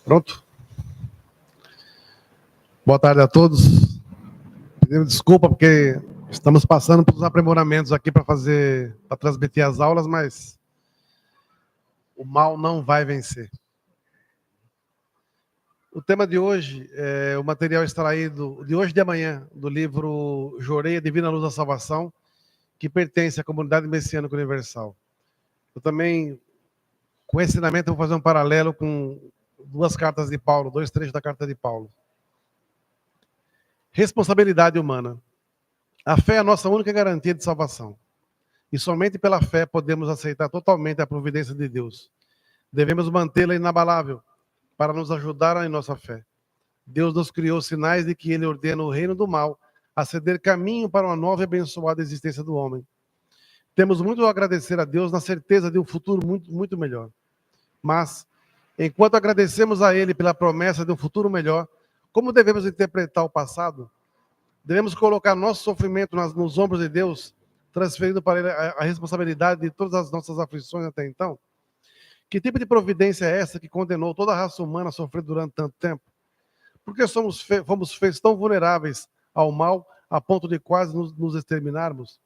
Pronto? Boa tarde a todos. Pedimos desculpa porque estamos passando por uns aprimoramentos aqui para transmitir as aulas, mas o mal não vai vencer. O tema de hoje é o material extraído de hoje e de amanhã do livro Joreia Divina Luz da Salvação, que pertence à Comunidade Messiânica Universal. Eu também, com esse ensinamento, vou fazer um paralelo com duas cartas de Paulo, dois trechos da carta de Paulo. Responsabilidade humana. A fé é a nossa única garantia de salvação. E somente pela fé podemos aceitar totalmente a providência de Deus. Devemos mantê-la inabalável para nos ajudar em nossa fé. Deus nos criou sinais de que Ele ordena o reino do mal a ceder caminho para uma nova e abençoada existência do homem. Temos muito a agradecer a Deus na certeza de um futuro muito, muito melhor. Mas, enquanto agradecemos a Ele pela promessa de um futuro melhor, como devemos interpretar o passado? Devemos colocar nosso sofrimento nos ombros de Deus, transferindo para Ele a responsabilidade de todas as nossas aflições até então? Que tipo de providência é essa que condenou toda a raça humana a sofrer durante tanto tempo? Por que fomos feitos tão vulneráveis ao mal a ponto de quase nos exterminarmos?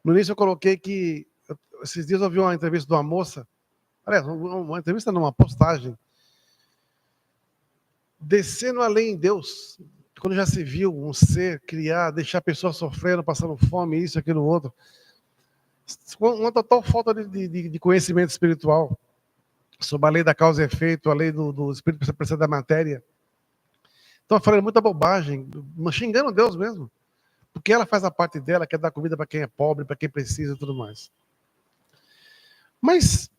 No início eu coloquei que, esses dias eu ouvi uma entrevista de uma moça, aliás, uma entrevista não, uma postagem, descendo além em Deus, quando já se viu um ser criar, deixar a pessoa sofrendo, passando fome, isso, aquilo, outro. Uma total falta de conhecimento espiritual sobre a lei da causa e efeito, a lei do espírito precisa da matéria. Então, falando muita bobagem, xingando Deus mesmo. Porque ela faz a parte dela, quer dar comida para quem é pobre, para quem precisa e tudo mais. Mas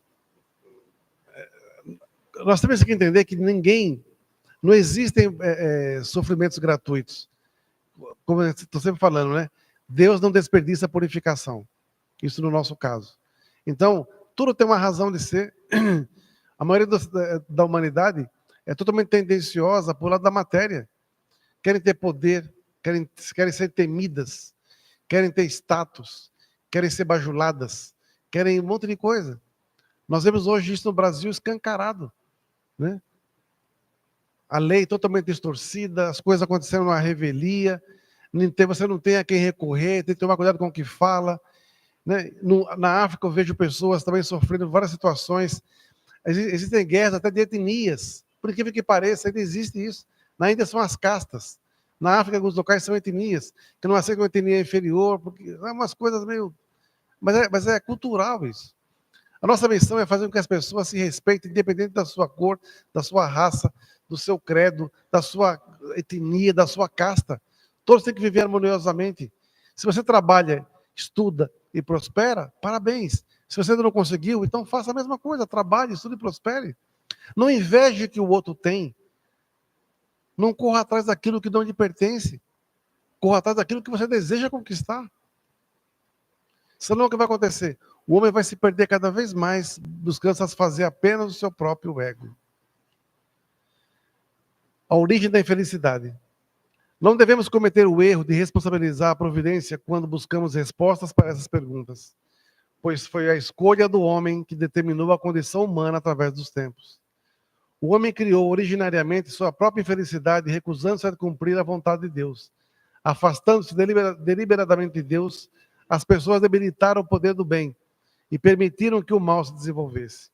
nós temos que entender que não existem sofrimentos gratuitos. Como eu estou sempre falando, né? Deus não desperdiça a purificação. Isso no nosso caso. Então, tudo tem uma razão de ser. A maioria da humanidade é totalmente tendenciosa para o lado da matéria. Querem ter poder, querem ser temidas, querem ter status, querem ser bajuladas, querem um monte de coisa. Nós vemos hoje isso no Brasil escancarado, né? A lei totalmente distorcida, as coisas acontecendo numa revelia, você não tem a quem recorrer, tem que tomar cuidado com o que fala. Né? Na África eu vejo pessoas também sofrendo várias situações. Existem guerras até de etnias. Por incrível que pareça, ainda existe isso. Na Índia são as castas. Na África, alguns locais são etnias, que não aceitam uma etnia inferior, porque é umas coisas meio... Mas é cultural isso. A nossa missão é fazer com que as pessoas se respeitem, independente da sua cor, da sua raça, do seu credo, da sua etnia, da sua casta. Todos têm que viver harmoniosamente. Se você trabalha, estuda e prospera, parabéns. Se você ainda não conseguiu, então faça a mesma coisa. Trabalhe, estude e prospere. Não inveje o que o outro tem. Não corra atrás daquilo que não lhe pertence. Corra atrás daquilo que você deseja conquistar. Senão o que vai acontecer? O homem vai se perder cada vez mais, buscando satisfazer apenas o seu próprio ego. A origem da infelicidade. Não devemos cometer o erro de responsabilizar a providência quando buscamos respostas para essas perguntas, pois foi a escolha do homem que determinou a condição humana através dos tempos. O homem criou originariamente sua própria infelicidade, recusando-se a cumprir a vontade de Deus. Afastando-se deliberadamente de Deus, as pessoas debilitaram o poder do bem e permitiram que o mal se desenvolvesse.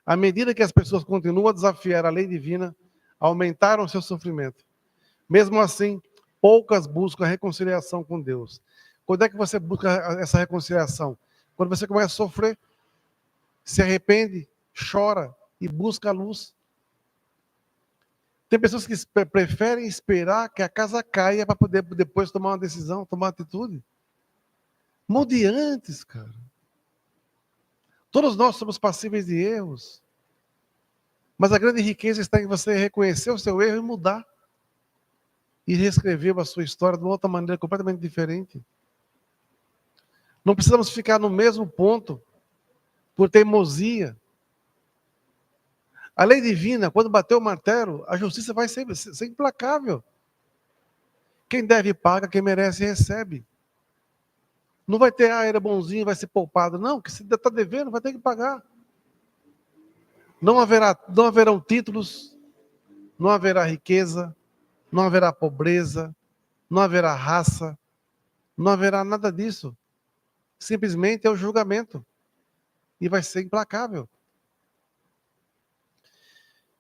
À medida que as pessoas continuam a desafiar a lei divina, aumentaram seu sofrimento. Mesmo assim, poucas buscam a reconciliação com Deus. Quando é que você busca essa reconciliação? Quando você começa a sofrer, se arrepende, chora e busca a luz. Tem pessoas que preferem esperar que a casa caia para poder depois tomar uma decisão, tomar uma atitude. Mude antes, cara. Todos nós somos passíveis de erros. Mas a grande riqueza está em você reconhecer o seu erro e mudar. E reescrever a sua história de uma outra maneira completamente diferente. Não precisamos ficar no mesmo ponto por teimosia. A lei divina, quando bater o martelo, a justiça vai ser implacável. Quem deve paga, quem merece recebe. Não vai ter, era bonzinho, vai ser poupado. Não, que se está devendo, vai ter que pagar. Não haverão títulos, não haverá riqueza, não haverá pobreza, não haverá raça, não haverá nada disso. Simplesmente é o julgamento. E vai ser implacável.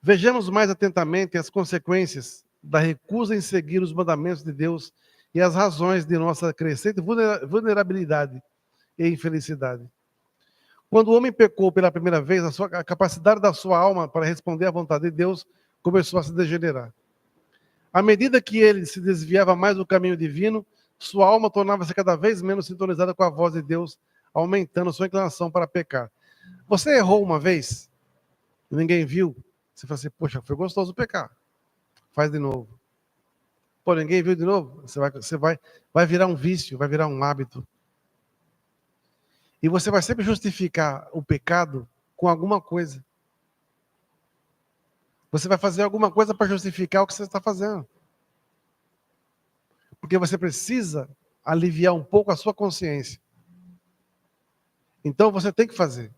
Vejamos mais atentamente as consequências da recusa em seguir os mandamentos de Deus e as razões de nossa crescente vulnerabilidade e infelicidade. Quando o homem pecou pela primeira vez, a capacidade da sua alma para responder à vontade de Deus começou a se degenerar. À medida que ele se desviava mais do caminho divino, sua alma tornava-se cada vez menos sintonizada com a voz de Deus, aumentando sua inclinação para pecar. Você errou uma vez, ninguém viu, você fala assim, poxa, foi gostoso pecar. Faz de novo. Pô, ninguém viu de novo? Você vai virar um vício, vai virar um hábito. E você vai sempre justificar o pecado com alguma coisa. Você vai fazer alguma coisa para justificar o que você está fazendo. Porque você precisa aliviar um pouco a sua consciência. Então você tem que fazer.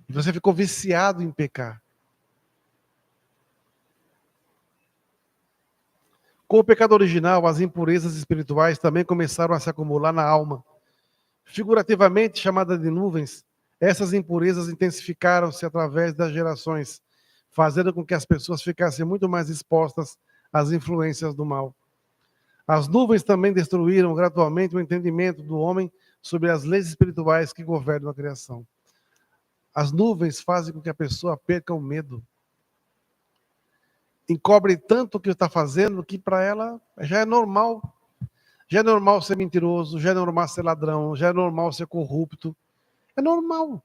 E você ficou viciado em pecar. Com o pecado original, as impurezas espirituais também começaram a se acumular na alma. Figurativamente chamada de nuvens, essas impurezas intensificaram-se através das gerações, fazendo com que as pessoas ficassem muito mais expostas às influências do mal. As nuvens também destruíram gradualmente o entendimento do homem sobre as leis espirituais que governam a criação. As nuvens fazem com que a pessoa perca o medo. Encobre tanto o que está fazendo que para ela já é normal. Já é normal ser mentiroso, já é normal ser ladrão, já é normal ser corrupto. É normal.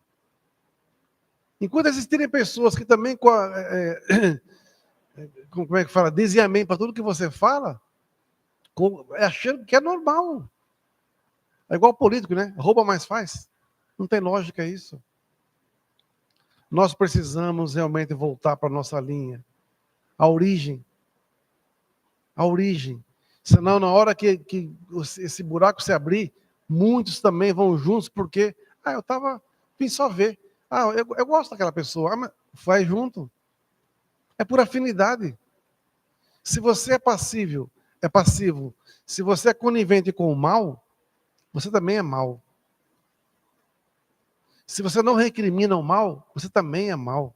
Enquanto existirem pessoas que também, como é que fala, dizem amém para tudo que você fala, achando que é normal. É igual político, né? Rouba, mais faz. Não tem lógica isso. Nós precisamos realmente voltar para a nossa linha. A origem. A origem. Senão, na hora que esse buraco se abrir, muitos também vão juntos, porque, vim só ver. Eu gosto daquela pessoa. Mas vai junto. É por afinidade. Se você é passivo. Se você é conivente com o mal, você também é mal. Se você não recrimina o mal, você também é mal.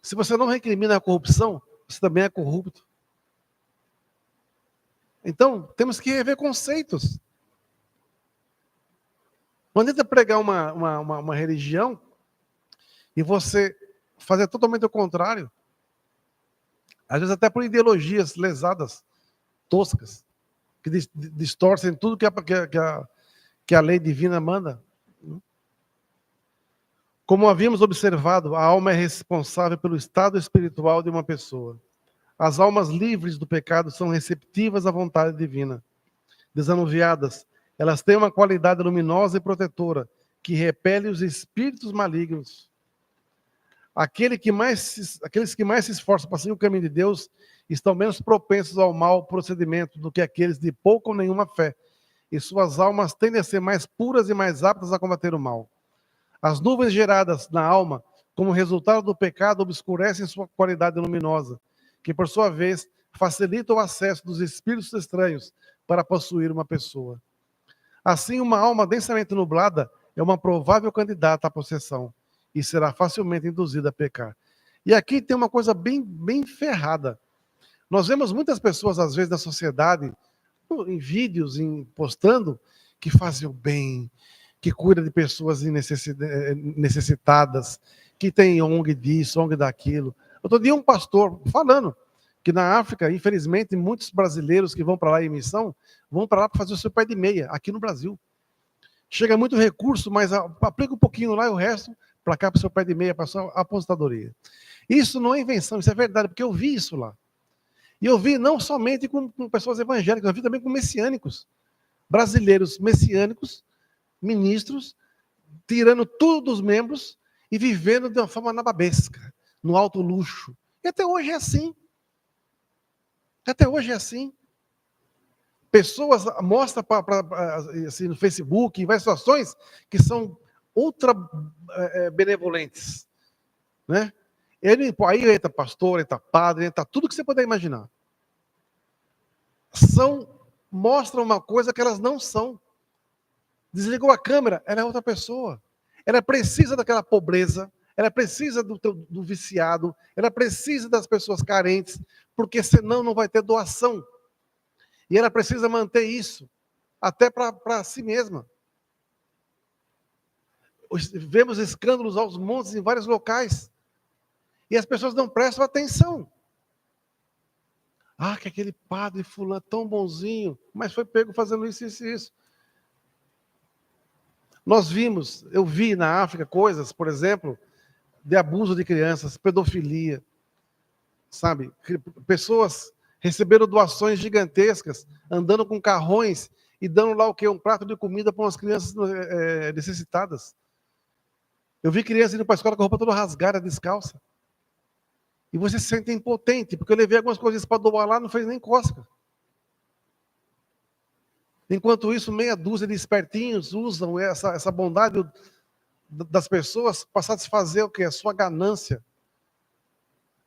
Se você não recrimina a corrupção, você também é corrupto. Então, temos que rever conceitos. Não adianta pregar uma religião e você fazer totalmente o contrário. Às vezes até por ideologias lesadas, toscas, que distorcem tudo que a lei divina manda. Como havíamos observado, a alma é responsável pelo estado espiritual de uma pessoa. As almas livres do pecado são receptivas à vontade divina. Desanuviadas, elas têm uma qualidade luminosa e protetora, que repele os espíritos malignos. Aqueles que mais se esforçam para seguir o caminho de Deus estão menos propensos ao mau procedimento do que aqueles de pouca ou nenhuma fé, e suas almas tendem a ser mais puras e mais aptas a combater o mal. As nuvens geradas na alma, como resultado do pecado, obscurecem sua qualidade luminosa, que, por sua vez, facilita o acesso dos espíritos estranhos para possuir uma pessoa. Assim, uma alma densamente nublada é uma provável candidata à possessão e será facilmente induzida a pecar. E aqui tem uma coisa bem ferrada. Nós vemos muitas pessoas, às vezes, na sociedade, em vídeos, postando, que fazem o bem, que cuida de pessoas necessitadas, que tem ONG disso, ONG daquilo. Outro dia um pastor falando que na África, infelizmente, muitos brasileiros que vão para lá em missão, vão para lá para fazer o seu pé de meia, aqui no Brasil. Chega muito recurso, mas aplica um pouquinho lá e o resto para cá, para o seu pé de meia, para a sua aposentadoria. Isso não é invenção, isso é verdade, porque eu vi isso lá. E eu vi não somente com pessoas evangélicas, eu vi também com messiânicos. Brasileiros messiânicos, ministros, tirando tudo dos membros e vivendo de uma forma nababesca, no alto luxo. E até hoje é assim. Até hoje é assim. Pessoas mostram assim, no Facebook, em várias situações, que são ultra benevolentes. Né? Aí entra pastor, entra padre, entra tudo que você puder imaginar. Mostram uma coisa que elas não são. Desligou a câmera, ela é outra pessoa. Ela precisa daquela pobreza, ela precisa do viciado, ela precisa das pessoas carentes, porque senão não vai ter doação. E ela precisa manter isso, até para si mesma. Vemos escândalos aos montes em vários locais. E as pessoas não prestam atenção. Ah, que aquele padre fulano tão bonzinho, mas foi pego fazendo isso, isso e isso. Eu vi na África coisas, por exemplo, de abuso de crianças, pedofilia, sabe? Pessoas receberam doações gigantescas, andando com carrões e dando lá o quê? Um prato de comida para umas crianças necessitadas. Eu vi crianças indo para a escola com a roupa toda rasgada, descalça. E você se sente impotente, porque eu levei algumas coisas para doar lá, não fez nem cosca. Enquanto isso, meia dúzia de espertinhos usam essa bondade das pessoas para satisfazer o quê? A sua ganância.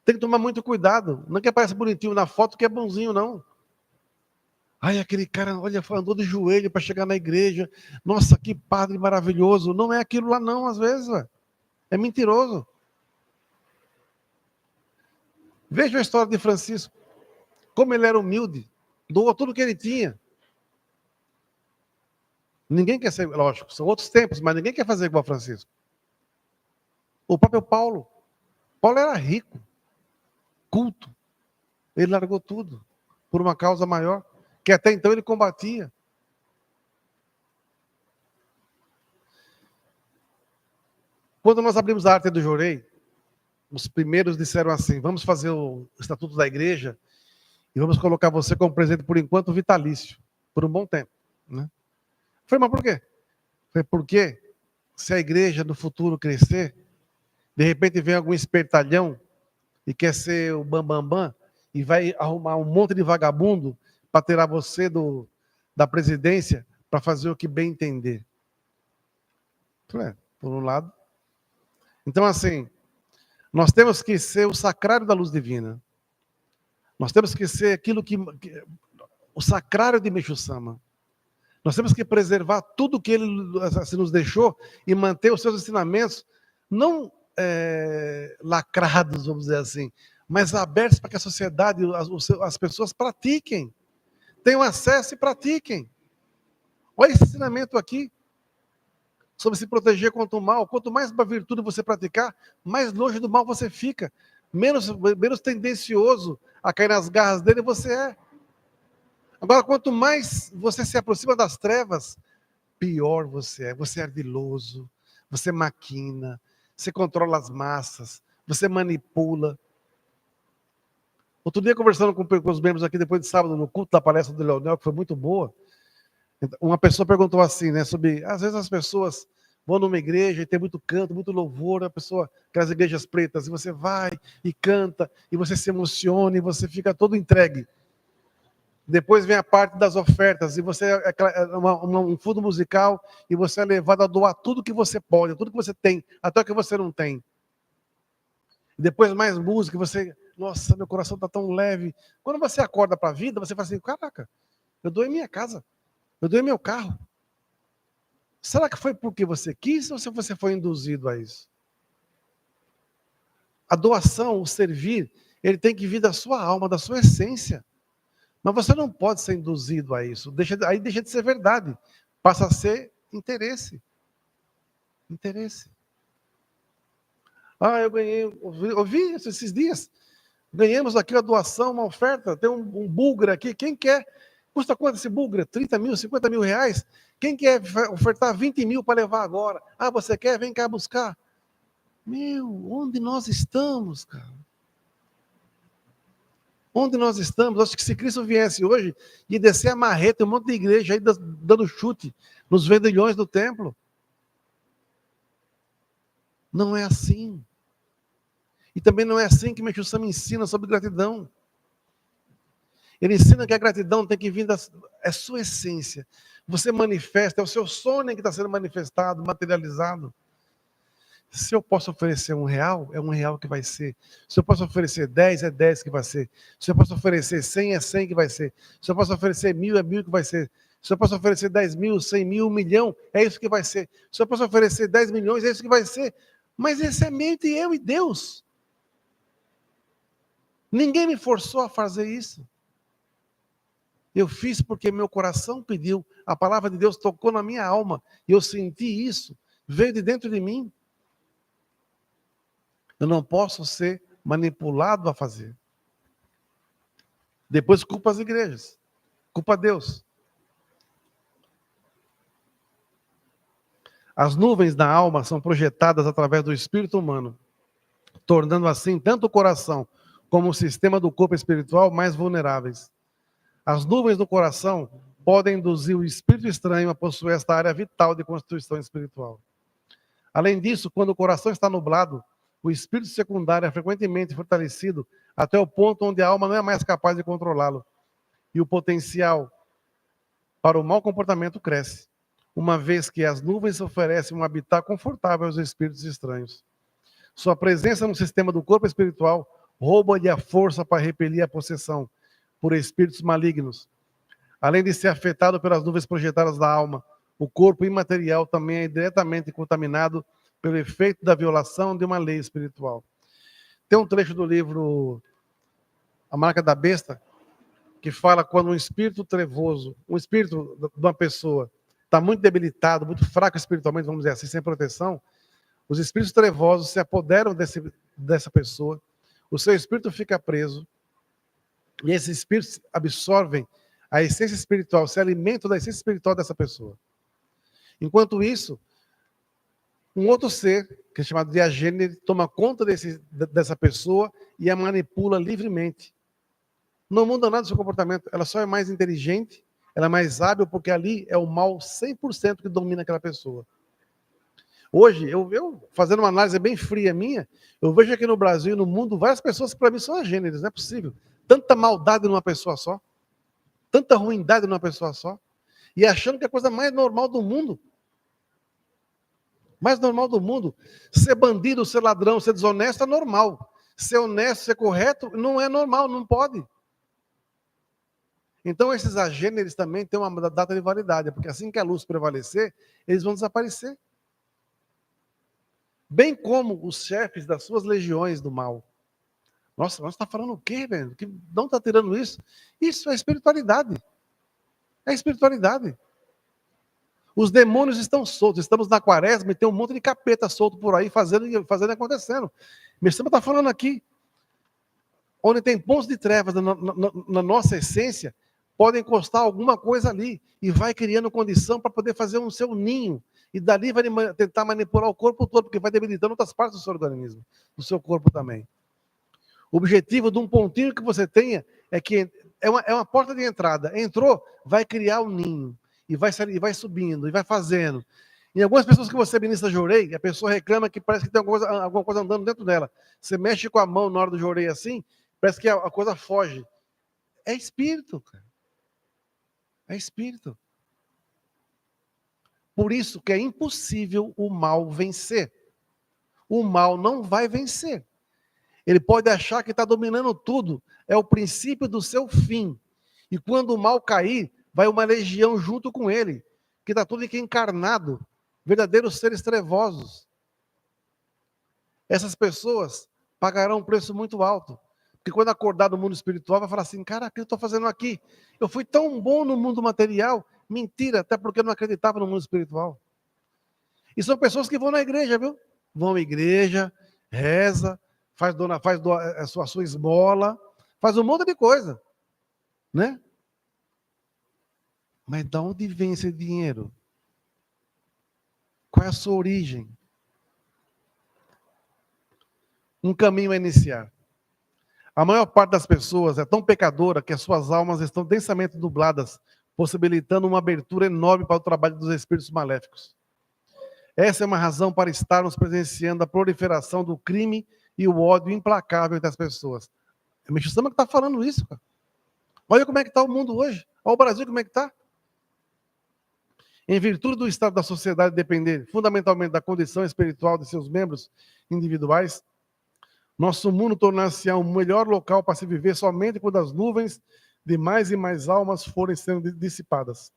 Tem que tomar muito cuidado. Não é que aparece bonitinho na foto que é bonzinho, não. Ai, aquele cara, olha, andou de joelho para chegar na igreja. Nossa, que padre maravilhoso. Não é aquilo lá, não, às vezes. Véio. É mentiroso. Veja a história de Francisco. Como ele era humilde. Doou tudo que ele tinha. Ninguém quer ser, lógico, são outros tempos, mas ninguém quer fazer igual Francisco. O próprio Paulo. Paulo era rico, culto. Ele largou tudo por uma causa maior, que até então ele combatia. Quando nós abrimos a Arte do Jorei, os primeiros disseram assim: vamos fazer o estatuto da igreja e vamos colocar você como presidente por enquanto vitalício, por um bom tempo. Né? Falei, mas por quê? Falei, porque se a igreja no futuro crescer, de repente vem algum espertalhão e quer ser o bambambam e vai arrumar um monte de vagabundo para tirar você da presidência para fazer o que bem entender. Falei, por um lado. Então, assim, nós temos que ser o sacrário da luz divina. Nós temos que ser aquilo o sacrário de Meixo Sama. Nós temos que preservar tudo que ele assim, nos deixou e manter os seus ensinamentos, não lacrados, vamos dizer assim, mas abertos para que a sociedade, as pessoas pratiquem. Tenham acesso e pratiquem. Olha esse ensinamento aqui, sobre se proteger contra o mal. Quanto mais virtude você praticar, mais longe do mal você fica. Menos tendencioso a cair nas garras dele você é. Agora, quanto mais você se aproxima das trevas, pior você é. Você é ardiloso, você maquina, você controla as massas, você manipula. Outro dia, conversando com os membros aqui, depois de sábado, no culto da palestra do Leonel, que foi muito boa, uma pessoa perguntou assim, né, sobre, às vezes as pessoas vão numa igreja e tem muito canto, muito louvor, a pessoa, aquelas igrejas pretas, e você vai e canta, e você se emociona, e você fica todo entregue. Depois vem a parte das ofertas, e você um fundo musical, e você é levado a doar tudo que você pode, tudo que você tem, até o que você não tem. Depois mais música, você, nossa, meu coração está tão leve. Quando você acorda para a vida, você fala assim, caraca, eu doei minha casa, eu doei meu carro. Será que foi porque você quis ou se você foi induzido a isso? A doação, o servir, ele tem que vir da sua alma, da sua essência. Mas você não pode ser induzido a isso. Aí deixa de ser verdade. Passa a ser interesse. Interesse. Ah, eu ganhei, ouvi esses dias. Ganhamos aqui a doação, uma oferta. Tem um búlgaro aqui. Quem quer? Custa quanto esse búlgaro? 30 mil, 50 mil reais? Quem quer ofertar 20 mil para levar agora? Ah, você quer? Vem cá buscar. Meu, onde nós estamos, cara? Onde nós estamos? Acho que se Cristo viesse hoje e descer a marreta, um monte de igreja aí dando chute nos vendilhões do templo. Não é assim. E também não é assim que Meixo Sama ensina sobre gratidão. Ele ensina que a gratidão tem que vir é sua essência. Você manifesta, é o seu sonho que está sendo manifestado, materializado. Se eu posso oferecer R$1, é R$1 que vai ser. Se eu posso oferecer 10, é 10 que vai ser. Se eu posso oferecer 100, é 100 que vai ser. Se eu posso oferecer 1.000, é 1.000 que vai ser. Se eu posso oferecer 10 mil, 100 mil, 1 milhão, é isso que vai ser. Se eu posso oferecer 10 milhões, é isso que vai ser. Mas esse é entre eu e Deus. Ninguém me forçou a fazer isso. Eu fiz porque meu coração pediu. A palavra de Deus tocou na minha alma. E eu senti isso. Veio de dentro de mim. Eu não posso ser manipulado a fazer. Depois culpa as igrejas. Culpa Deus. As nuvens da alma são projetadas através do espírito humano, tornando assim tanto o coração como o sistema do corpo espiritual mais vulneráveis. As nuvens do coração podem induzir o espírito estranho a possuir esta área vital de constituição espiritual. Além disso, quando o coração está nublado, o espírito secundário é frequentemente fortalecido até o ponto onde a alma não é mais capaz de controlá-lo. E o potencial para o mau comportamento cresce, uma vez que as nuvens oferecem um habitat confortável aos espíritos estranhos. Sua presença no sistema do corpo espiritual rouba-lhe a força para repelir a possessão por espíritos malignos. Além de ser afetado pelas nuvens projetadas da alma, o corpo imaterial também é diretamente contaminado pelo efeito da violação de uma lei espiritual. Tem um trecho do livro A Marca da Besta, que fala quando um espírito trevoso, um espírito de uma pessoa, está muito debilitado, muito fraco espiritualmente, vamos dizer assim, sem proteção, os espíritos trevosos se apoderam dessa pessoa, o seu espírito fica preso, e esses espíritos absorvem a essência espiritual, se alimentam da essência espiritual dessa pessoa. Enquanto isso, um outro ser, que é chamado de agênere, toma conta dessa pessoa e a manipula livremente. Não muda nada do seu comportamento, ela só é mais inteligente, ela é mais hábil, porque ali é o mal 100% que domina aquela pessoa. Hoje, eu fazendo uma análise bem fria minha, eu vejo aqui no Brasil e no mundo várias pessoas que para mim são agêneres, não é possível. Tanta maldade numa pessoa só, tanta ruindade numa pessoa só, e achando que é a coisa mais normal do mundo. Mais normal do mundo. Ser bandido, ser ladrão, ser desonesto é normal. Ser honesto, ser correto, não é normal, não pode. Então, esses agêneres também têm uma data de validade, porque assim que a luz prevalecer, eles vão desaparecer. Bem como os chefes das suas legiões do mal. Nossa, nós está falando o quê, velho? Que não está tirando isso? Isso é espiritualidade. É espiritualidade. Os demônios estão soltos. Estamos na quaresma e tem um monte de capeta solto por aí, fazendo e acontecendo. Mestre está falando aqui. Onde tem pontos de trevas na nossa essência, pode encostar alguma coisa ali e vai criando condição para poder fazer um seu ninho. E dali vai tentar manipular o corpo todo, porque vai debilitando outras partes do seu organismo, do seu corpo também. O objetivo de um pontinho que você tenha é que é uma porta de entrada. Entrou, vai criar um ninho. E vai subindo, e vai fazendo. Em algumas pessoas que você ministra jorei, a pessoa reclama que parece que tem alguma coisa andando dentro dela. Você mexe com a mão na hora do jorei assim, parece que a coisa foge. É espírito, cara. É espírito. Por isso que é impossível o mal vencer. O mal não vai vencer. Ele pode achar que está dominando tudo. É o princípio do seu fim. E quando o mal cair, vai uma legião junto com ele, que está tudo aqui encarnado, verdadeiros seres trevosos. Essas pessoas pagarão um preço muito alto. Porque quando acordar do mundo espiritual, vai falar assim, cara, o que eu estou fazendo aqui? Eu fui tão bom no mundo material. Mentira, até porque eu não acreditava no mundo espiritual. E são pessoas que vão na igreja, viu? Vão à igreja, reza, faz a sua esmola, faz um monte de coisa, né? Mas de onde vem esse dinheiro? Qual é a sua origem? Um caminho a iniciar. A maior parte das pessoas é tão pecadora que as suas almas estão densamente nubladas, possibilitando uma abertura enorme para o trabalho dos espíritos maléficos. Essa é uma razão para estarmos presenciando a proliferação do crime e o ódio implacável entre as pessoas. É o Michel Sama que está falando isso, cara. Olha como é que está o mundo hoje. Olha o Brasil como é que está. Em virtude do estado da sociedade depender fundamentalmente da condição espiritual de seus membros individuais, nosso mundo tornar-se-á um melhor local para se viver somente quando as nuvens de mais e mais almas forem sendo dissipadas.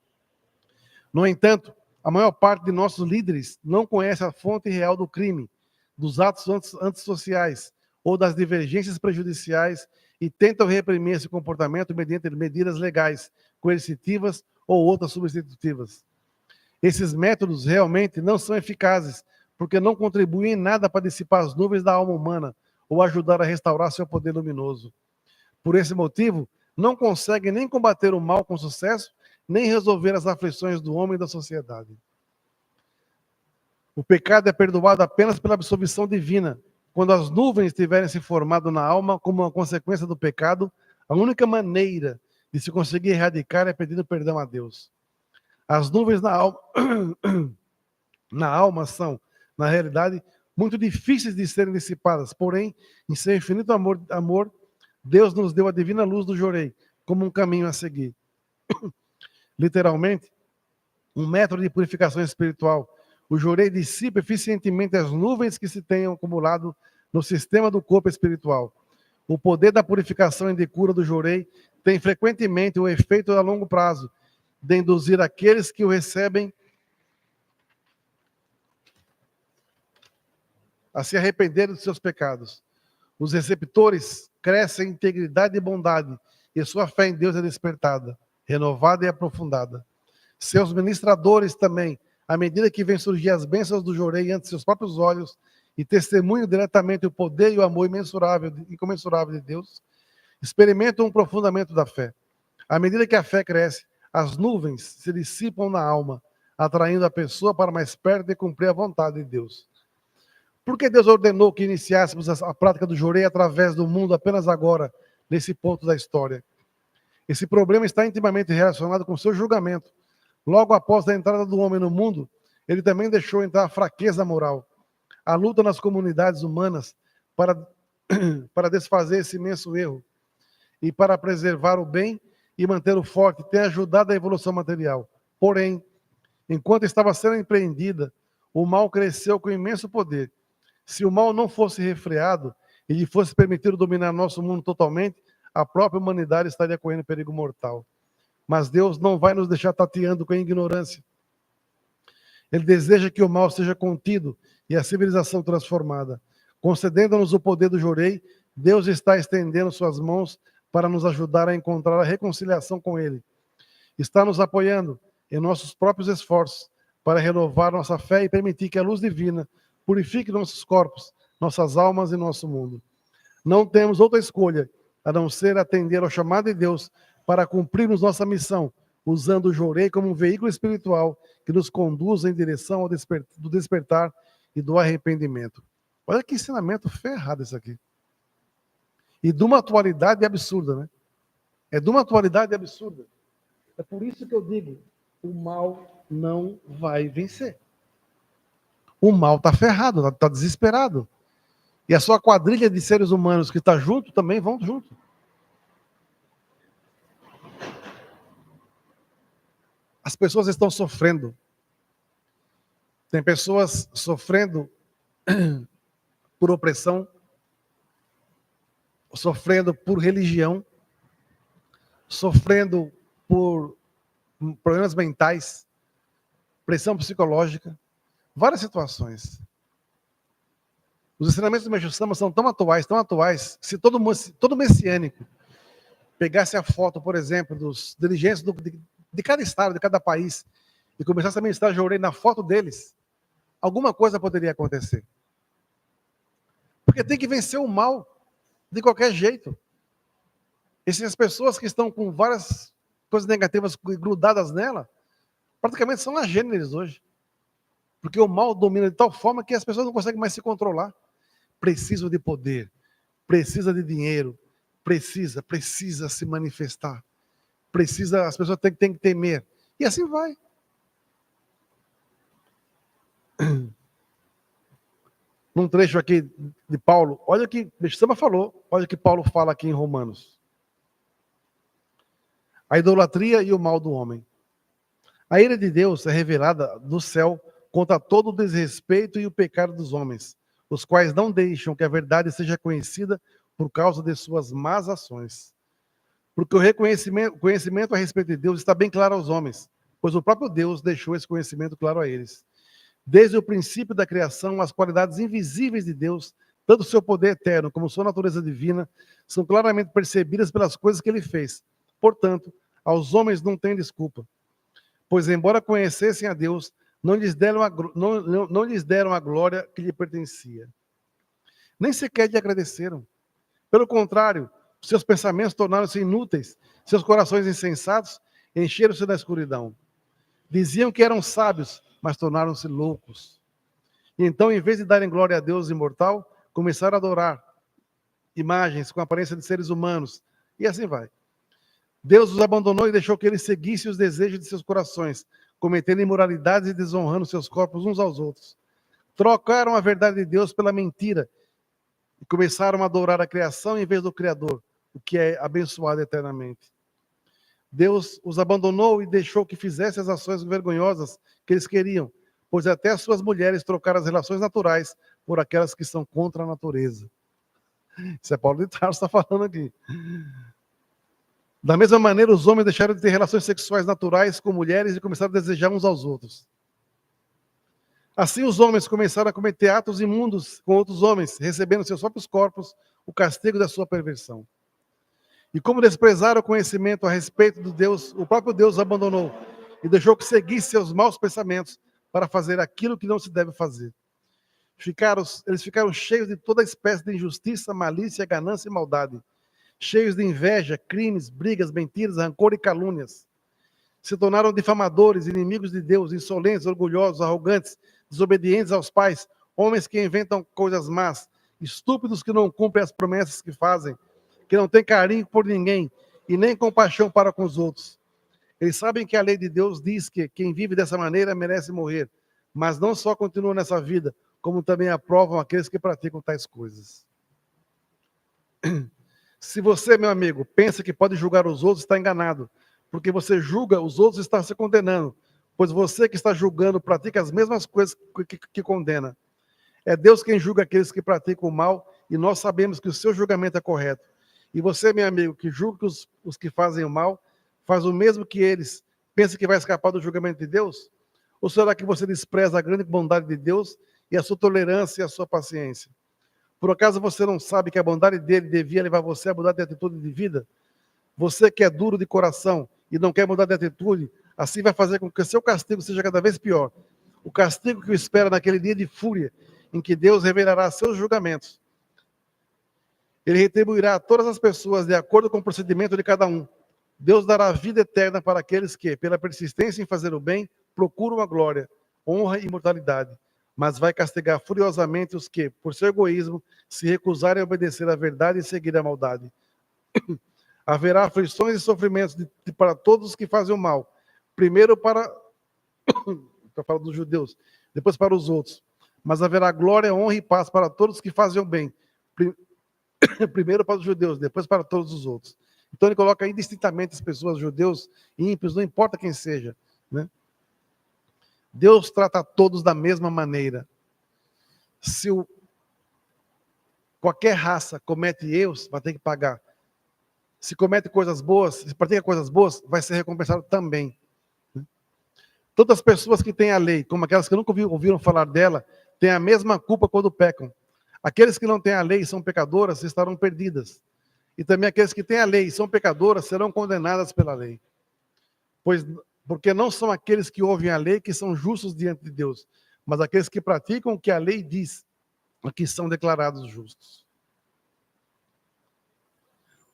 No entanto, a maior parte de nossos líderes não conhece a fonte real do crime, dos atos antissociais ou das divergências prejudiciais e tentam reprimir esse comportamento mediante medidas legais, coercitivas ou outras substitutivas. Esses métodos realmente não são eficazes, porque não contribuem em nada para dissipar as nuvens da alma humana ou ajudar a restaurar seu poder luminoso. Por esse motivo, não conseguem nem combater o mal com sucesso, nem resolver as aflições do homem e da sociedade. O pecado é perdoado apenas pela absolvição divina. Quando as nuvens tiverem se formado na alma como uma consequência do pecado, a única maneira de se conseguir erradicar é pedindo perdão a Deus. As nuvens na alma são, na realidade, muito difíceis de serem dissipadas, porém, em seu infinito amor, Deus nos deu a divina luz do Jorei como um caminho a seguir. Literalmente, um método de purificação espiritual. O Jorei dissipa eficientemente as nuvens que se tenham acumulado no sistema do corpo espiritual. O poder da purificação e de cura do Jorei tem frequentemente o efeito a longo prazo de induzir aqueles que o recebem a se arrependerem dos seus pecados. Os receptores crescem em integridade e bondade, e sua fé em Deus é despertada, renovada e aprofundada. Seus ministradores também, à medida que vêm surgir as bênçãos do Jorei ante seus próprios olhos e testemunham diretamente o poder e o amor imensurável e incomensurável de Deus, experimentam um aprofundamento da fé. À medida que a fé cresce, as nuvens se dissipam na alma, atraindo a pessoa para mais perto de cumprir a vontade de Deus. Por que Deus ordenou que iniciássemos a prática do Jorei através do mundo apenas agora, nesse ponto da história? Esse problema está intimamente relacionado com o seu julgamento. Logo após a entrada do homem no mundo, ele também deixou entrar a fraqueza moral. A luta nas comunidades humanas para desfazer esse imenso erro e para preservar o bem e manter o forte tem ajudado a evolução material. Porém, enquanto estava sendo empreendida, o mal cresceu com imenso poder. Se o mal não fosse refreado e lhe fosse permitido dominar nosso mundo totalmente, a própria humanidade estaria correndo perigo mortal. Mas Deus não vai nos deixar tateando com a ignorância. Ele deseja que o mal seja contido e a civilização transformada. Concedendo-nos o poder do Jorei, Deus está estendendo suas mãos para nos ajudar a encontrar a reconciliação com Ele. Está nos apoiando em nossos próprios esforços para renovar nossa fé e permitir que a luz divina purifique nossos corpos, nossas almas e nosso mundo. Não temos outra escolha a não ser atender ao chamado de Deus para cumprirmos nossa missão, usando o Jorei como um veículo espiritual que nos conduz em direção ao do despertar e do arrependimento. Olha que ensinamento ferrado isso aqui. E de uma atualidade absurda, né? É de uma atualidade absurda. É por isso que eu digo, o mal não vai vencer. O mal está ferrado, está desesperado. E a sua quadrilha de seres humanos que está junto também vão junto. As pessoas estão sofrendo. Tem pessoas sofrendo por opressão, sofrendo por religião, sofrendo por problemas mentais, pressão psicológica, várias situações. Os ensinamentos do Meixo Sama são tão atuais, se todo messiânico pegasse a foto, por exemplo, dos dirigentes de cada estado, de cada país, e começasse a ministrar Jorei na foto deles, alguma coisa poderia acontecer. Porque tem que vencer o mal de qualquer jeito. Essas pessoas que estão com várias coisas negativas grudadas nela, praticamente são agêneres hoje. Porque o mal domina de tal forma que as pessoas não conseguem mais se controlar. Precisam de poder, precisa de dinheiro, precisa se manifestar. As pessoas têm que temer. E assim vai. Num trecho aqui de Paulo, olha o que Meixo Sama falou, olha o que Paulo fala aqui em Romanos. A idolatria e o mal do homem. A ira de Deus é revelada do céu contra todo o desrespeito e o pecado dos homens, os quais não deixam que a verdade seja conhecida por causa de suas más ações. Porque o conhecimento a respeito de Deus está bem claro aos homens, pois o próprio Deus deixou esse conhecimento claro a eles. Desde o princípio da criação, as qualidades invisíveis de Deus, tanto o seu poder eterno como sua natureza divina, são claramente percebidas pelas coisas que ele fez. Portanto, aos homens não tem desculpa, pois, embora conhecessem a Deus, não lhes deram a glória que lhe pertencia. Nem sequer lhe agradeceram. Pelo contrário, seus pensamentos tornaram-se inúteis, seus corações insensatos encheram-se da escuridão. Diziam que eram sábios, mas tornaram-se loucos. E então, em vez de darem glória a Deus imortal, começaram a adorar imagens com a aparência de seres humanos. E assim vai. Deus os abandonou e deixou que eles seguissem os desejos de seus corações, cometendo imoralidades e desonrando seus corpos uns aos outros. Trocaram a verdade de Deus pela mentira e começaram a adorar a criação em vez do Criador, o que é abençoado eternamente. Deus os abandonou e deixou que fizessem as ações vergonhosas que eles queriam, pois até as suas mulheres trocaram as relações naturais por aquelas que são contra a natureza. Isso é Paulo de Tarso está falando aqui. Da mesma maneira, os homens deixaram de ter relações sexuais naturais com mulheres e começaram a desejar uns aos outros. Assim, os homens começaram a cometer atos imundos com outros homens, recebendo em seus próprios corpos o castigo da sua perversão. E como desprezaram o conhecimento a respeito do Deus, o próprio Deus os abandonou e deixou que seguissem seus maus pensamentos para fazer aquilo que não se deve fazer. Eles ficaram cheios de toda espécie de injustiça, malícia, ganância e maldade, cheios de inveja, crimes, brigas, mentiras, rancor e calúnias. Se tornaram difamadores, inimigos de Deus, insolentes, orgulhosos, arrogantes, desobedientes aos pais, homens que inventam coisas más, estúpidos que não cumprem as promessas que fazem, que não têm carinho por ninguém e nem compaixão para com os outros. Eles sabem que a lei de Deus diz que quem vive dessa maneira merece morrer, mas não só continuam nessa vida, como também aprovam aqueles que praticam tais coisas. Se você, meu amigo, pensa que pode julgar os outros, está enganado, porque você julga os outros, está se condenando, pois você que está julgando pratica as mesmas coisas que condena. É Deus quem julga aqueles que praticam o mal, e nós sabemos que o seu julgamento é correto. E você, meu amigo, que julga os que fazem o mal, faz o mesmo que eles, pensa que vai escapar do julgamento de Deus? Ou será que você despreza a grande bondade de Deus e a sua tolerância e a sua paciência? Por acaso você não sabe que a bondade dele devia levar você a mudar de atitude de vida? Você que é duro de coração e não quer mudar de atitude, assim vai fazer com que seu castigo seja cada vez pior. O castigo que o espera naquele dia de fúria, em que Deus revelará seus julgamentos. Ele retribuirá a todas as pessoas de acordo com o procedimento de cada um. Deus dará vida eterna para aqueles que, pela persistência em fazer o bem, procuram a glória, honra e imortalidade. Mas vai castigar furiosamente os que, por seu egoísmo, se recusarem a obedecer à verdade e seguir a maldade. Haverá aflições e sofrimentos para todos os que fazem o mal. Primeiro para dos judeus, depois para os outros. Mas haverá glória, honra e paz para todos os que fazem o bem. Primeiro para os judeus, depois para todos os outros. Então ele coloca indistintamente as pessoas, judeus e ímpios, não importa quem seja, né? Deus trata todos da mesma maneira. Se qualquer raça comete erros, vai ter que pagar. Se comete coisas boas, se pratica coisas boas, vai ser recompensado também. Todas as pessoas que têm a lei, como aquelas que nunca ouviram falar dela, têm a mesma culpa quando pecam. Aqueles que não têm a lei e são pecadoras estarão perdidas. E também aqueles que têm a lei e são pecadoras serão condenadas pela lei. Porque não são aqueles que ouvem a lei que são justos diante de Deus, mas aqueles que praticam o que a lei diz, que são declarados justos.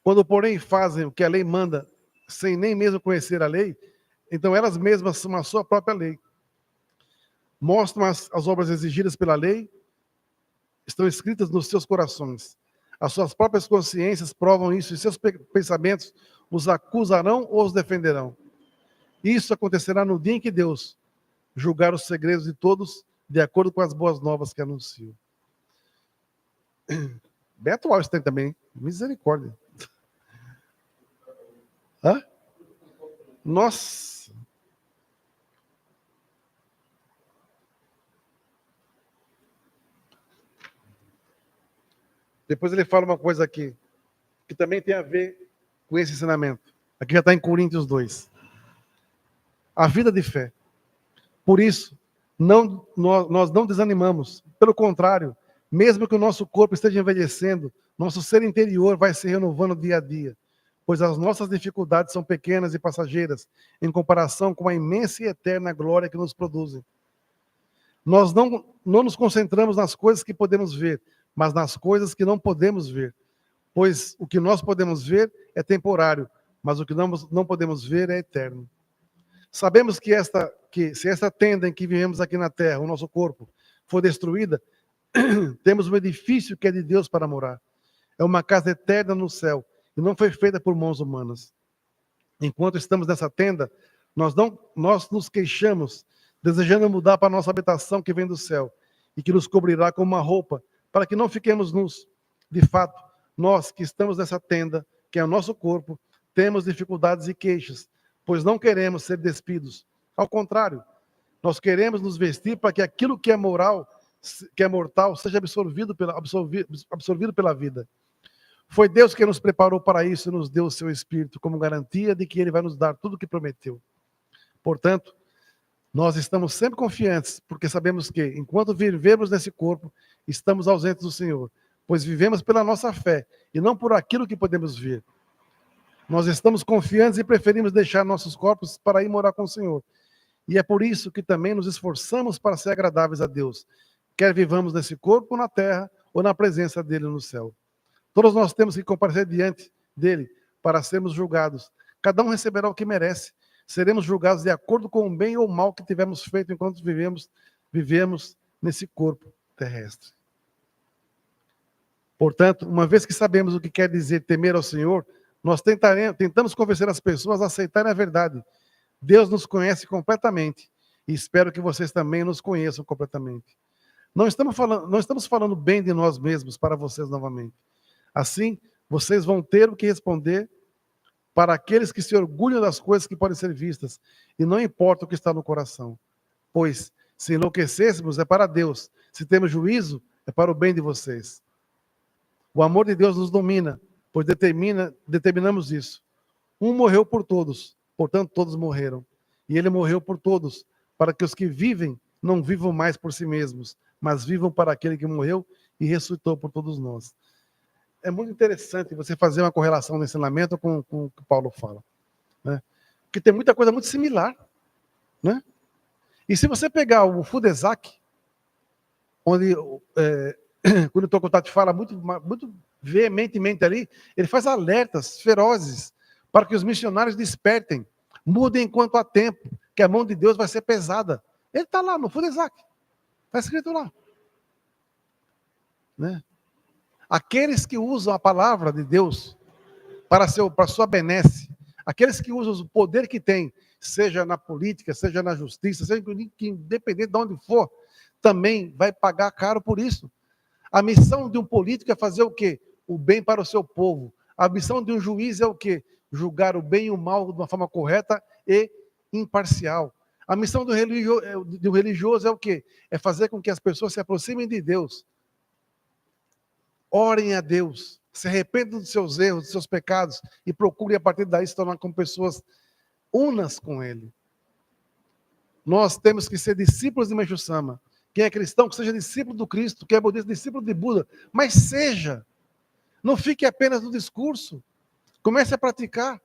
Quando, porém, fazem o que a lei manda, sem nem mesmo conhecer a lei, então elas mesmas são a sua própria lei. Mostram as obras exigidas pela lei, estão escritas nos seus corações. As suas próprias consciências provam isso, e seus pensamentos os acusarão ou os defenderão. Isso acontecerá no dia em que Deus julgar os segredos de todos, de acordo com as boas novas que anuncio. Beto Alves tem também, misericórdia. Hã? Nossa! Depois ele fala uma coisa aqui, que também tem a ver com esse ensinamento. Aqui já está em Coríntios 2. A vida de fé. Por isso, nós não desanimamos. Pelo contrário, mesmo que o nosso corpo esteja envelhecendo, nosso ser interior vai se renovando dia a dia, pois as nossas dificuldades são pequenas e passageiras, em comparação com a imensa e eterna glória que nos produzem. Nós não nos concentramos nas coisas que podemos ver, mas nas coisas que não podemos ver, pois o que nós podemos ver é temporário, mas o que não podemos ver é eterno. Sabemos que se esta tenda em que vivemos aqui na terra, o nosso corpo, for destruída, temos um edifício que é de Deus para morar. É uma casa eterna no céu, e não foi feita por mãos humanas. Enquanto estamos nessa tenda, nós nos queixamos, desejando mudar para a nossa habitação que vem do céu, e que nos cobrirá com uma roupa, para que não fiquemos nus. De fato, nós que estamos nessa tenda, que é o nosso corpo, temos dificuldades e queixas, pois não queremos ser despidos. Ao contrário, nós queremos nos vestir para que aquilo que é mortal, seja absorvido pela vida. Foi Deus que nos preparou para isso e nos deu o seu Espírito como garantia de que Ele vai nos dar tudo o que prometeu. Portanto, nós estamos sempre confiantes, porque sabemos que, enquanto vivemos nesse corpo, estamos ausentes do Senhor, pois vivemos pela nossa fé e não por aquilo que podemos ver. Nós estamos confiantes e preferimos deixar nossos corpos para ir morar com o Senhor. E é por isso que também nos esforçamos para ser agradáveis a Deus, quer vivamos nesse corpo na terra ou na presença dele no céu. Todos nós temos que comparecer diante dele para sermos julgados. Cada um receberá o que merece. Seremos julgados de acordo com o bem ou o mal que tivermos feito enquanto vivemos nesse corpo terrestre. Portanto, uma vez que sabemos o que quer dizer temer ao Senhor, nós tentamos convencer as pessoas a aceitarem a verdade. Deus nos conhece completamente e espero que vocês também nos conheçam completamente. Não estamos falando bem de nós mesmos para vocês novamente. Assim, vocês vão ter o que responder para aqueles que se orgulham das coisas que podem ser vistas, e não importa o que está no coração. Pois, se enlouquecêssemos, é para Deus. Se temos juízo, é para o bem de vocês. O amor de Deus nos domina, pois determinamos isso. Um morreu por todos, portanto todos morreram. E ele morreu por todos, para que os que vivem não vivam mais por si mesmos, mas vivam para aquele que morreu e ressuscitou por todos nós. É muito interessante você fazer uma correlação no ensinamento com o que Paulo fala, né? Porque tem muita coisa muito similar, né? E se você pegar o Fudesac, onde quando o Tokutati fala muito veementemente ali, ele faz alertas ferozes para que os missionários despertem, mudem enquanto há tempo, que a mão de Deus vai ser pesada. Ele está lá no Fudesac, está escrito lá, né? Aqueles que usam a palavra de Deus para sua benesse, aqueles que usam o poder que têm, seja na política, seja na justiça, seja independente de onde for, também vai pagar caro por isso. A missão de um político é fazer o quê? O bem para o seu povo. A missão de um juiz é o quê? Julgar o bem e o mal de uma forma correta e imparcial. A missão do religioso é o quê? É fazer com que as pessoas se aproximem de Deus. Orem a Deus, se arrependam dos seus erros, dos seus pecados e procurem a partir daí se tornar como pessoas unas com Ele. Nós temos que ser discípulos de Meixo Sama. Quem é cristão, que seja discípulo do Cristo, quem é budista, discípulo de Buda, mas seja. Não fique apenas no discurso. Comece a praticar.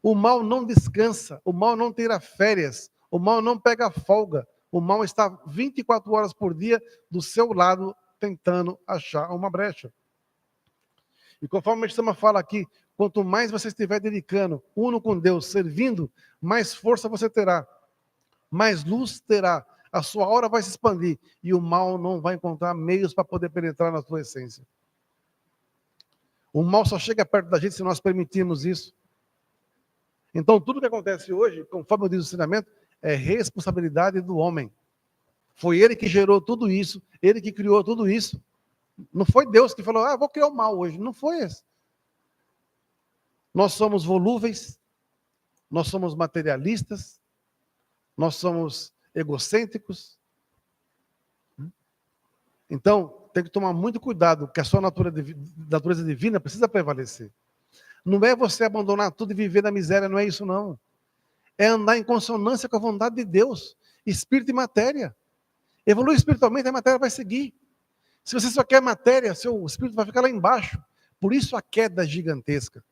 O mal não descansa, o mal não tira férias, o mal não pega folga. O mal está 24 horas por dia do seu lado, tentando achar uma brecha. E conforme o Meixo Sama fala aqui, quanto mais você estiver dedicando, uno com Deus, servindo, mais força você terá, mais luz terá, a sua aura vai se expandir e o mal não vai encontrar meios para poder penetrar na sua essência. O mal só chega perto da gente se nós permitirmos isso. Então, tudo que acontece hoje, conforme diz o ensinamento, é responsabilidade do homem. Foi ele que gerou tudo isso, ele que criou tudo isso. Não foi Deus que falou, vou criar o mal hoje. Não foi esse. Nós somos volúveis, nós somos materialistas, nós somos egocêntricos. Então, tem que tomar muito cuidado, porque a sua natureza divina precisa prevalecer. Não é você abandonar tudo e viver na miséria, não é isso não. É andar em consonância com a vontade de Deus, espírito e matéria. Evoluir espiritualmente, a matéria vai seguir. Se você só quer matéria, seu espírito vai ficar lá embaixo. Por isso a queda gigantesca.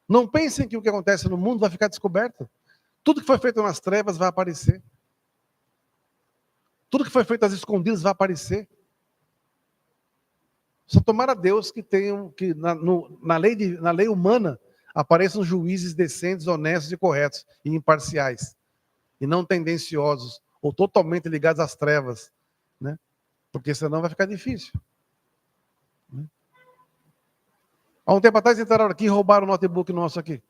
Não pensem que o que acontece no mundo vai ficar descoberto. Tudo que foi feito nas trevas vai aparecer. Tudo que foi feito às escondidas vai aparecer. Só tomara Deus que tenham, que na lei humana apareçam juízes decentes, honestos e corretos e imparciais. E não tendenciosos ou totalmente ligados às trevas, né? Porque senão vai ficar difícil. Há um tempo atrás entraram aqui e roubaram o notebook nosso aqui.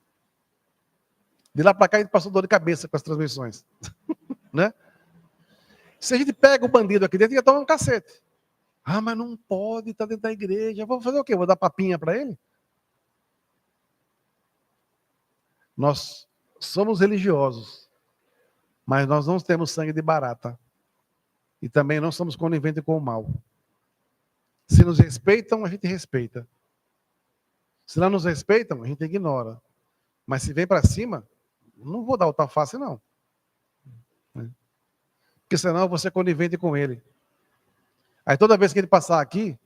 De lá para cá a gente passou dor de cabeça com as transmissões. Né? Se a gente pega o bandido aqui dentro, ia tomar um cacete. Ah, mas não pode estar dentro da igreja. Vou fazer o quê? Vou dar papinha para ele? Nós somos religiosos, mas nós não temos sangue de barata. E também não somos coniventes com o mal. Se nos respeitam, a gente respeita. Se não nos respeitam, a gente ignora. Mas se vem para cima, não vou dar o tal face, não. Porque senão eu vou ser conivente com ele. Aí toda vez que ele passar aqui,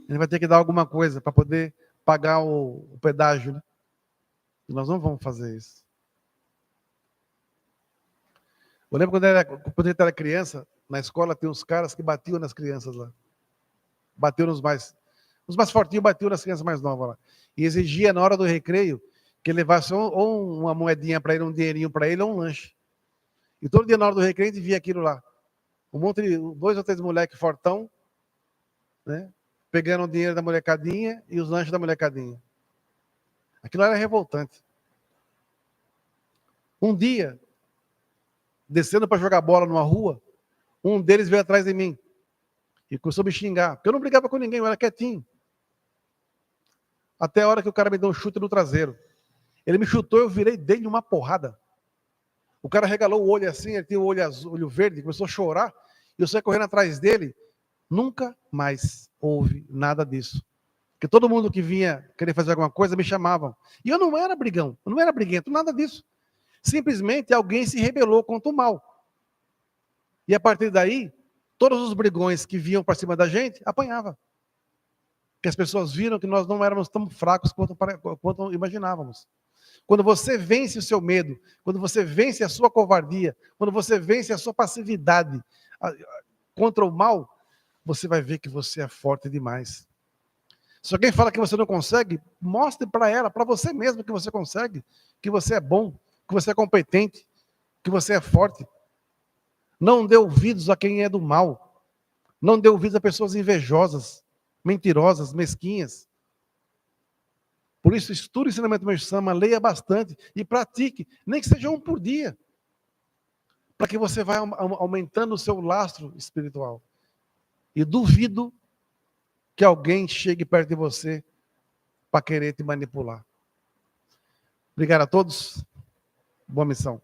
ele vai ter que dar alguma coisa para poder pagar o pedágio. Né? E nós não vamos fazer isso. Eu lembro quando a gente era criança, na escola tinha uns caras que batiam nas crianças lá. Bateu nos mais fortinhos, bateu nas crianças mais novas lá. E exigia na hora do recreio que ele levasse ou uma moedinha para ele, um dinheirinho para ele, ou um lanche. E todo dia na hora do recreio a gente via aquilo lá. Um monte de 2 ou 3 moleques fortão, né? Pegando o dinheiro da molecadinha e os lanches da molecadinha. Aquilo era revoltante. Um dia, descendo para jogar bola numa rua, um deles veio atrás de mim e começou a me xingar, porque eu não brigava com ninguém, eu era quietinho. Até a hora que o cara me deu um chute no traseiro. Ele me chutou, eu virei, dei-lhe uma porrada. O cara regalou o olho assim, ele tinha o olho azul, olho verde, começou a chorar, e eu saí correndo atrás dele. Nunca mais houve nada disso. Porque todo mundo que vinha querer fazer alguma coisa me chamavam. E eu não era brigão, eu não era briguento, nada disso. Simplesmente alguém se rebelou contra o mal. E a partir daí, todos os brigões que vinham para cima da gente, apanhavam. Porque as pessoas viram que nós não éramos tão fracos quanto imaginávamos. Quando você vence o seu medo, quando você vence a sua covardia, quando você vence a sua passividade contra o mal, você vai ver que você é forte demais. Se alguém fala que você não consegue, mostre para ela, para você mesmo que você consegue, que você é bom, que você é competente, que você é forte. Não dê ouvidos a quem é do mal. Não dê ouvidos a pessoas invejosas, mentirosas, mesquinhas. Por isso, estude o ensinamento Meixo Sama, leia bastante e pratique, nem que seja um por dia, para que você vá aumentando o seu lastro espiritual. E duvido que alguém chegue perto de você para querer te manipular. Obrigado a todos. Boa missão.